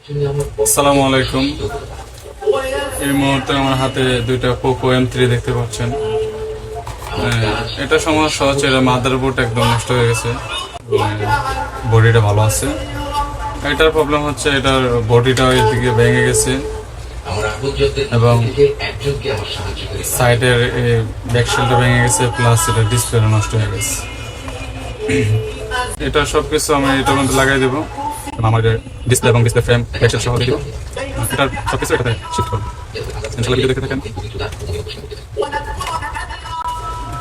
আসসালামু আলাইকুম। এই মুহূর্তে আমার হাতে দুইটা পোকো M3 দেখতে পাচ্ছেন। এটা সমস্যা হচ্ছে, এটা মাদারবোর্ড একদম নষ্ট হয়ে গেছে, বডিটা ভালো আছে। এটার প্রবলেম হচ্ছে এটার বডিটা এদিকে ভেঙে গেছে এবং সাইডের ব্যাকশেলটা ভেঙে গেছে, প্লাস এটা ডিসপ্লেটা নষ্ট হয়ে গেছে। এটা সবকিছু আমি এটার মধ্যে লাগাই দেবো, আমার ডিসপ্লে এবং ডিসপ্লে ফ্রেম ব্যাকশেল সহ দিয়ে দেবো। এটার সবকিছু এটাতে শিফট করবো। ইনশাআল্লাহ ভিডিও দেখতে থাকেন।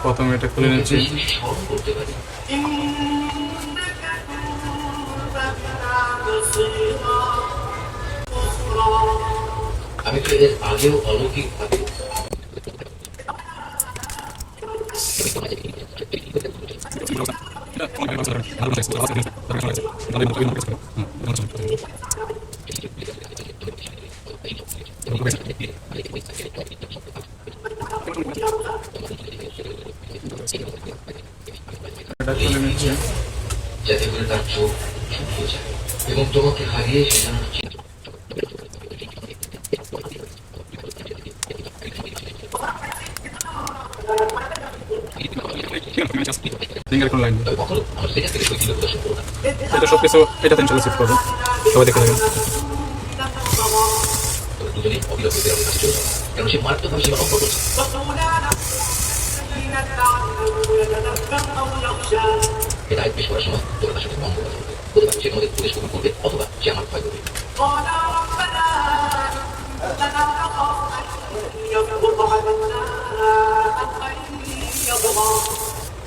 প্রথমে এটা খুলে নিচ্ছি। আমি তো এর আগেও অলৌকিক ভাবে এটা খুলে নিচ্ছি। যাতে করে তার চোখ শুকিয়ে যায় এবং তোমাকে হারিয়ে সেটা এটা সবকিছু এটাতে ইনশাআল্লাহ শিফট করবো, সবাই দেখে থাকেন। দুজনেই অবিলম্বে বেরোবে কাছে চলে যাবে, কারণ সে মারাত্মকভাবে সীমা লঙ্ঘন করছে। এটা পেশ করার সময় তোর তার সাথে বন্ধ কথা বলবে, হতে পারে সে তোমাদের পুলিশ কবুল করবে অথবা সে আমার ভয় করবে।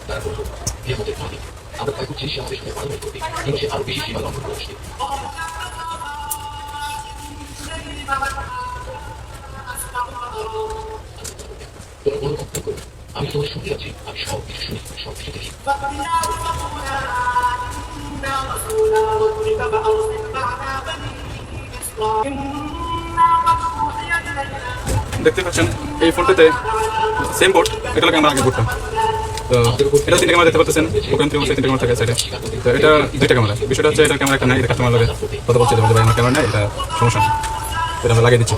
তারা বলল কেয়ামতের মালিক, আমরা ভয় করছি সে আমাদের সঙ্গে মারামারি করবে, কিন্তু সে আরো বেশি সীমা লঙ্ঘন করে আসবে। তোরা কোনো কথা করবে, আমি তোমার শুনতে আছি, আমি সব কিছু শুনি, সব কিছু দেখি। দেখতে পাচ্ছেন এই ফোনটাতে সেম বোর্ড, এটা লাগে আমার আগে বোর্ডটা। তো এটা 3টা ক্যামেরা দেখতে পাচ্ছেন, ওখান থেকে 3টা ক্যামেরা থাকে সাইডে। তো এটা 2টা ক্যামেরা। বিষয়টা হচ্ছে এটা ক্যামেরা একটা নাই, এটা কাস্টমার লাগে কথা বলছে যে ভাই আমার ক্যামেরা নাই, এটা সমস্যা নেই, এটা আমরা লাগিয়ে দিচ্ছি।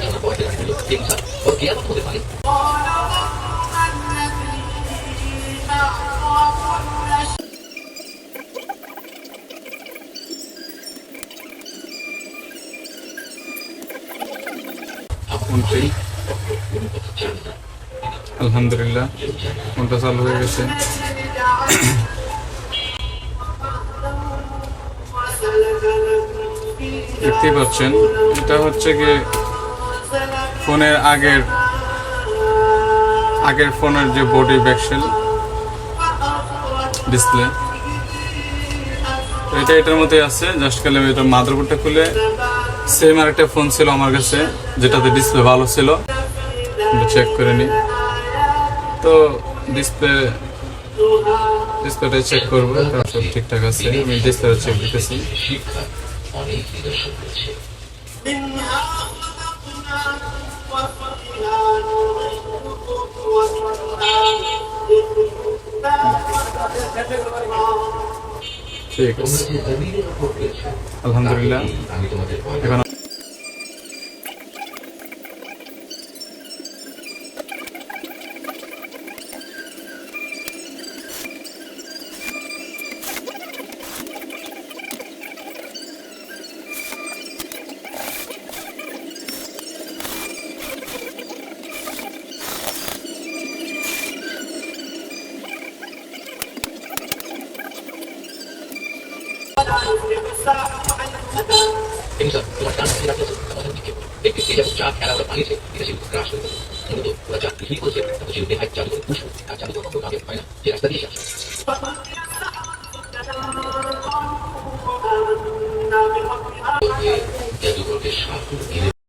আলহামদুলিল্লাহ ফোনটা চালু হয়ে গেছে। দেখতেই পাচ্ছেন এটা হচ্ছে কি ফোনের আগের ফোনের যে বডি ব্যাকশেল ডিসপ্লে, এটা এটার মধ্যে আছে। জাস্ট খালি আমি এটা মাদারবোর্ডটা খুলে, সেম আরেকটা ফোন ছিল আমার কাছে যেটাতে ডিসপ্লে ভালো ছিল, চেক করে নিই। তো ডিসপ্লেটা চেক করবো, সব ঠিকঠাক আছে। আমি ডিসপ্লেটা চেক দিতেছি। ঠিক আছে, আলহামদুলিল্লাহ। এখন জাদুঘরকে সাপ